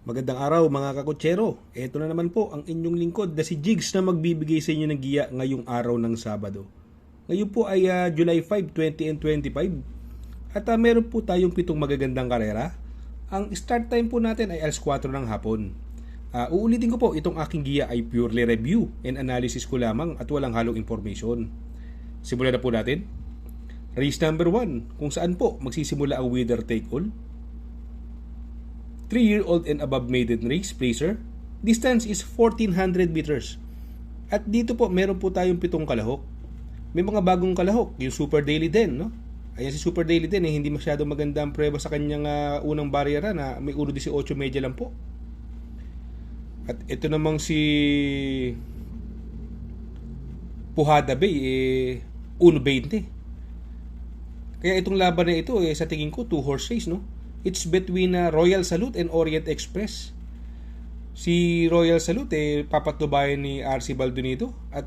Magandang araw mga kakutsero. Ito na naman po ang inyong lingkod na si Jigs na magbibigay sa inyo ng giya ngayong araw ng Sabado. Ngayon po ay July 5, 2025 at meron po tayong 7 magagandang karera. Ang start time po natin ay alas 4 ng hapon. Uulitin ko po, itong aking giya ay purely review and analysis ko lamang at walang halong information. Simulan na po natin. Race number 1, kung saan po magsisimula ang winner take all. 3-year-old and above maiden race, Placer. Distance is 1,400 meters. At dito po, meron po tayong 7 kalahok. May mga bagong kalahok, yung Super Daily din, no? Ayan si Super Daily din, hindi masyadong maganda ang prueba sa kanyang unang barriera na may 1.18 medya lang po. At ito namang si Puhada Bay, 1.20. Kaya itong laban na ito, sa tingin ko, 2-horse race, no? It's between Royal Salute and Orient Express. Si Royal Salute, papatubayan ni RC Baldonito at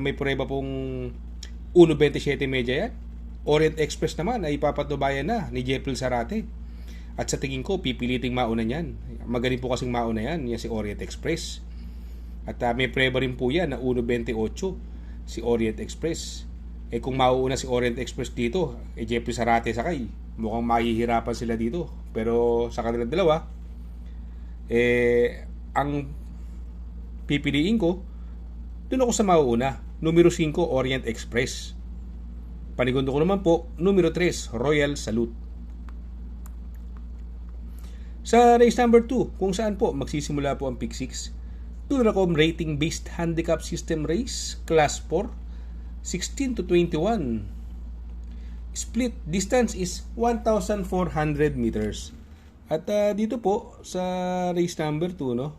may prueba pong 1.27 medya yan. Orient Express naman ay papatubayan na ni Jeffrey Zarate. At sa tingin ko, pipiliting mauna yan. Magaling po kasing mauna yan si Orient Express. At may prueba rin po yan na 1.28 si Orient Express. Kung mauuna si Orient Express dito, Jeffrey Zarate sakay. Mukhang mahihirapan sila dito. Pero sa kanilang dalawa, ang pipiliin ko, doon ako sa mauuna. Numero 5, Orient Express. Panigundo ko naman po, numero 3, Royal Salute. Sa race number 2, kung saan po magsisimula po ang pick 6, Duracom rating based handicap system race, class 4, 16 to 21. Split distance is 1,400 meters. At dito po sa race number 2, no,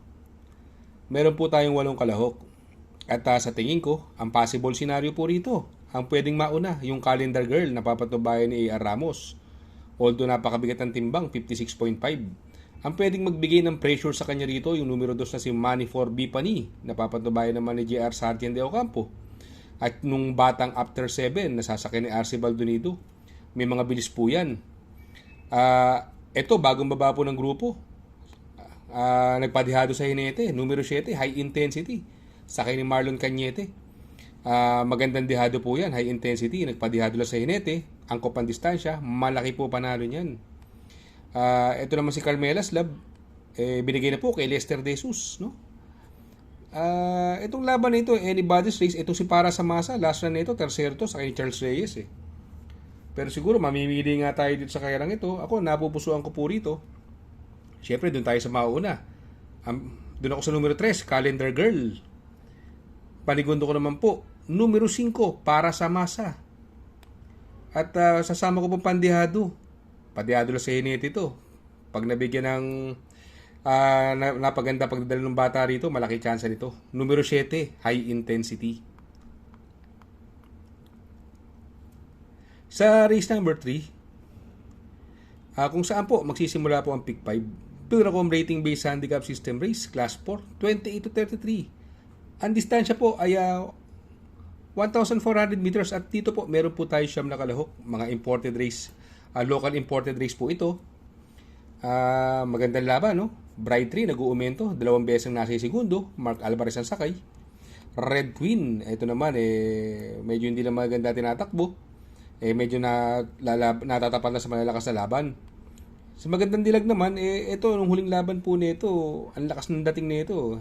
meron po tayong 8 kalahok. At sa tingin ko, ang possible scenario po rito, ang pwedeng mauna, yung Calendar Girl na papatubayan ni A.R. Ramos. Although napakabigat ang timbang, 56.5. Ang pwedeng magbigay ng pressure sa kanya rito, yung numero 2 na si Manny 4B Pani, na papatubayan naman ni J.R. Sargent de Ocampo. At nung batang after 7, nasasakyan ni RC Baldonito. May mga bilis po yan. Ito, bagong baba po ng grupo. Nagpadihado sa Hinete. Numero 7, high intensity. Sakay ni Marlon Cañete. Magandang dihado po yan, high intensity. Nagpadihado lang sa Hinete. Angkop ang distansya. Malaki po panalo niyan. Ito naman si Carmelas Lab. Binigay na po kay Lester De Jesus, no? Itong laban na ito, anybody's race. Ito si Para sa Masa, last run na ito, tercero to sa kay Charles Reyes Pero siguro mamimili nga tayo dito sa karerang ito. Ako, napupusuan ko po rito. Siyempre, doon tayo sa mauna. Doon ako sa numero 3, Calendar Girl. Panigundo ko naman po, numero 5, Para sa Masa. At sasama ko pong Pandihado. Pandihado lang sa Hinete ito. Pag nabigyan ng napaganda pagdadala ng bata rito, malaki chance nito. Numero 7, high intensity. Sa race number 3, kung saan po magsisimula po ang pick 5, Duracom rating based handicap system race, class 4, 28 to 33. Ang distansya po ay 1,400 meters at dito po meron po tayo siyam na kalahok, mga imported race, local imported race po ito. Magandang laban, no? Bright 3 nag-uumento, 2 beses nasa segundo. Mark Alvarez ang sakay. Red Queen, ito naman medyo hindi lang maganda tinatakbo. Medyo natatapat na sa malalakas na laban. Sa magandang dilag naman, ito nung huling laban po nito, ang lakas ng dating nito.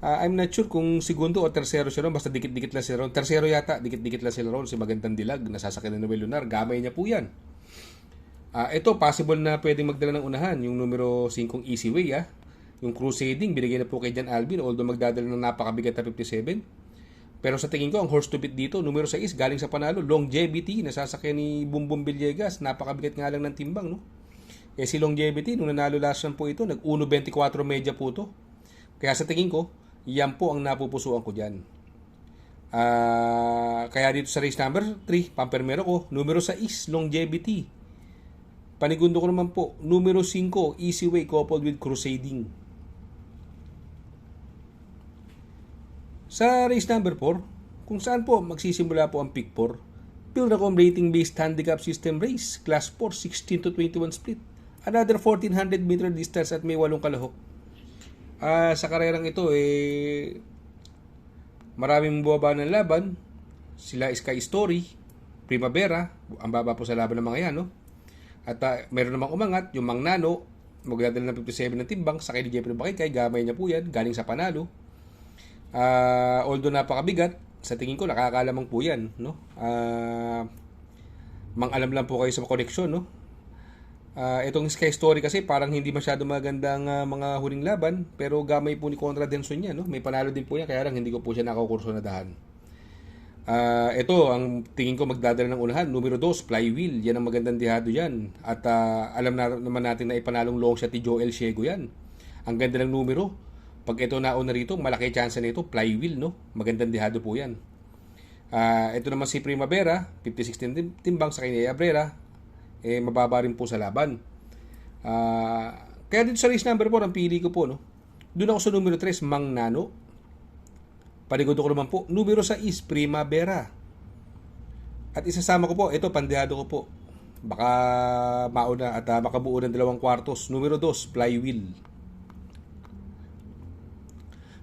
I'm not sure kung segundo o tersero siya ron, basta dikit-dikit lang siya ron. Tersero yata, dikit-dikit lang sila ron. Si magandang dilag, nasasakyan na Noel Lunar, gamay niya po yan. Ito, possible na pwedeng magdala ng unahan. Yung numero 5 Easy Way, yung Crusading, binigay na po kay Jan Alvin, although magdadala ng napakabigat na 57. Pero sa tingin ko, ang horse to beat dito, numero 6, galing sa panalo, Longevity, nasasakyan ni Bumbum Villegas, napakabigat nga lang ng timbang, no? Si Longevity, nung nanalo last run po ito, nag-1.24 medya po to. Kaya sa tingin ko, yan po ang napupusuan ko dyan. Kaya dito sa race number 3, pampermero ko, numero 6, Longevity. Panigundo ko naman po, numero 5, Easy Way coupled with Crusading. Sa race number 4, kung saan po magsisimula po ang pick 4, Duracom rating based handicap system race, class 4, 16 to 21 split. Another 1,400 meter distance at may 8 kalahok. Sa karerang ito, maraming bumaba ng laban. Sila Sky Story, Primavera, ang baba po sa laban ng mga yan, no? At meron namang umangat, yung Mang Nano, magdadala ng 57 ng timbang, sakay ni Jeffrey Bakikay, gamay niya po yan, galing sa panalo. Although napakabigat, sa tingin ko nakakalamang po yan, no? Mang-alam lang po kayo sa koneksyon, no? Itong Sky Story kasi parang hindi masyado magandang mga huling laban, pero gamay po ni Conrad Denson niya, no? May panalo din po yan, kaya lang hindi ko po siya nakakurso na dahan. Ito, ang tingin ko magdadala ng unahan, numero 2, Flywheel, yan ang magandang dihado yan. At alam na naman natin na ipanalong long shot ni Joel Ciego yan. Ang ganda ng numero. Pag ito nauna rito, malaki chance nito, Flywheel, no? Magandang dihado po yan. Ito naman si Primavera, 56 timbang sa kanya Abrera, mababa rin po sa laban. Kaya dito sa race number 4, ang pili ko po, no? Doon ako sa numero 3, Mang Nano. Panigundo ko naman po, numero 6, Primavera. At isasama ko po, ito, pandihado ko po. Baka mauna at makabuo ng 2 kwartos. Numero 2, Flywheel.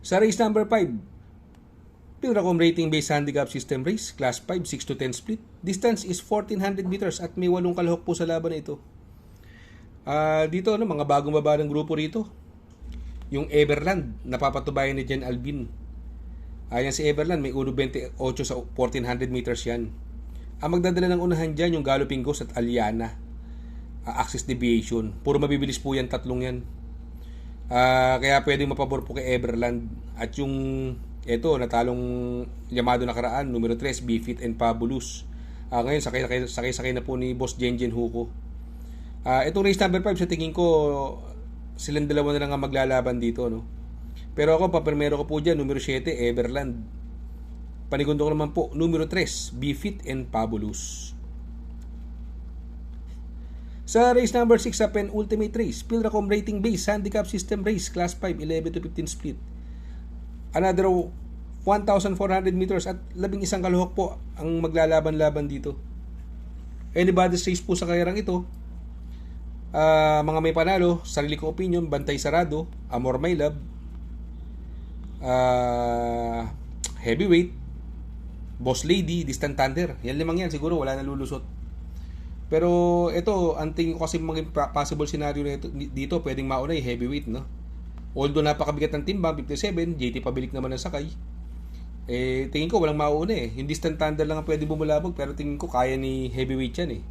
Sa race number 5, Pilracom rating based handicap system race, class 5, 6 to 10 split. Distance is 1,400 meters at may 8 kalahok po sa laban na ito. Dito, mga bagong baba ng grupo rito. Yung Everland, napapatubayan ni Jen Albin. Ayan si Everland, may 1.28 sa 1,400 meters yan. Ang magdadala ng unahan dyan, yung Galloping Ghost at Aliana. Axis Deviation. Puro mabibilis po yan, tatlong yan. Kaya pwedeng mapabor po kay Everland. At yung ito, natalong Yamado nakaraan, numero 3, Befit and Fabulous. Ngayon, sakay na po ni Boss Jenjen Huko. Itong race number 5, sa tingin ko, silang dalawa na lang ang maglalaban dito, no? Pero ako, paprimero ko po dyan, numero 7, Everland. Panigundo ko naman po, numero 3, Befit and Fabulous. Sa race number 6 sa penultimate race, Pilracom rating base, handicap system race, class 5, 11 to 15 split. Another 1,400 meters at 11 kalahok po ang maglalaban-laban dito. Anybody's race po sa karerang ito. Mga may panalo, sarili kong opinion, Bantay Sarado, Amor My Love, Heavyweight, Boss Lady, Distant Thunder. Yan limang yan, siguro wala na lulusot. Pero ito, ang tingin ko kasi maging possible scenario na ito, dito, pwedeng mauna yung Heavyweight, no? Although napakabigat ng timbang, 57, JT pabilik naman ng sakay. Tingin ko walang mauna eh. Yung Distant Thunder lang ang pwedeng bumulabog, pero tingin ko kaya ni Heavyweight yan eh.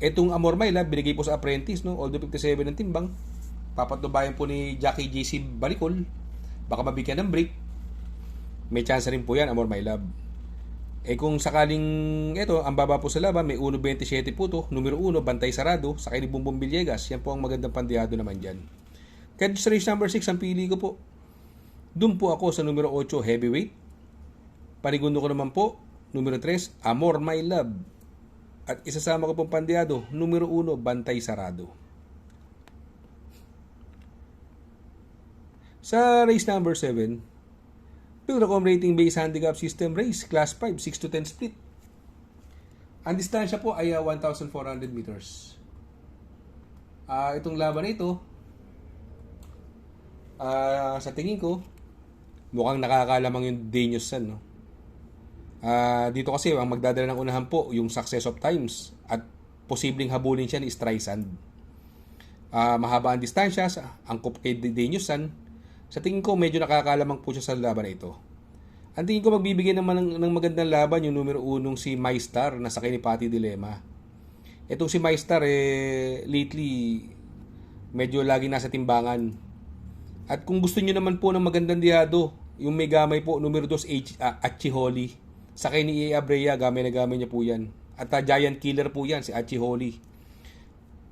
Itong Amor My Love, binigay po sa Apprentice, no? Although 57 ng timbang, papatubayan po ni Jackie JC Baricol. Baka mabigyan ng break. May chance rin po yan, Amor My Love. Kung sakaling ito, ang baba po sa laban, may 1.27 po to. Numero 1, Bantay Sarado, sakay ni Bumbong Villegas. Yan po ang magandang pandiyado naman dyan. Kaya sa race number 6, ang pili ko po, doon po ako sa numero 8, Heavyweight. Panigundo ko naman po, numero 3, Amor My Love. At isasama ko pong pandiyado, numero 1, Bantay Sarado. Sa race number 7, Pilracom rating based handicap system race, class 5, 6 to 10 split. Ang distansya po ay 1,400 meters. Itong laban na ito, sa tingin ko, mukhang nakakalamang yung Danius San, no? Dito kasi, ang magdadala ng unahan po, yung Success of Times, at posibleng habulin siya ni Streisand. Mahaba ang distansya, angkop kay Danius San. Sa tingin ko, medyo nakakalamang po siya sa laban na ito. Ang tingin ko magbibigay naman ng magandang laban yung numero 1 si MyStar na sakay ni Patty Dilema. Itong si MyStar, lately, medyo lagi nasa timbangan. At kung gusto nyo naman po ng magandang diyado, yung may gamay po, numero 2, Achiholi. Sakay ni A. Abrea, gamay na gamay niya po yan. At Giant Killer po yan, si Achiholi.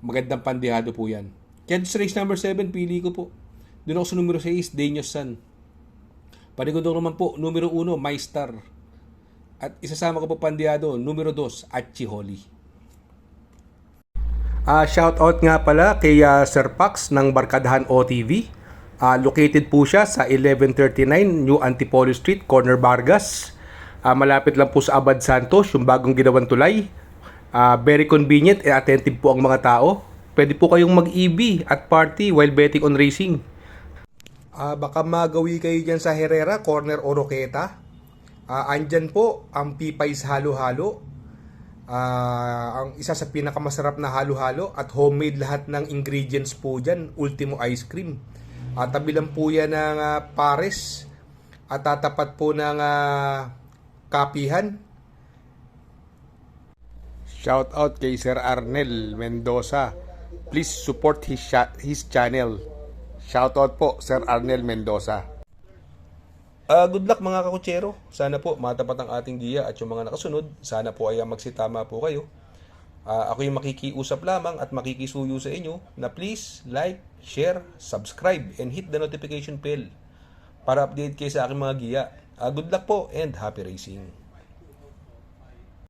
Magandang pandihado po yan. Kaya sa race number 7, pili ko po. Doon ako sa numero 6, Danius San. Panigundo naman po, numero 1, MyStar. At isasama ko po pandiyado, numero 2, Achiholi. Shoutout nga pala kay Sir Pax ng Barkadahan OTV. Located po siya sa 1139 New Antipolo Street, Corner Vargas. Malapit lang po sa Abad Santos, yung bagong ginawang tulay. Very convenient and attentive po ang mga tao. pwede po kayong mag-EB at party while betting on racing. Baka magawi kayo dyan sa Herrera, Corner o Roqueta. Andyan po ang Pipay's Halo-Halo. Ang isa sa pinakamasarap na halo-halo at homemade lahat ng ingredients po dyan. Ultimo Ice Cream. Tabi lang po yan ng Pares at tatapat po ng Kapihan. Shout out kay Sir Arnel Mendoza. Please support his channel. Shout out po Sir Arnel Mendoza. Good luck mga kakutsero. Sana po matapat ang ating giya at yung mga nakasunod. Sana po ay magsitama po kayo. Ako yung makikiusap lamang at makikisuyo sa inyo na please like, share, subscribe, and hit the notification bell para update kayo sa aking mga giya. Good luck po and happy racing!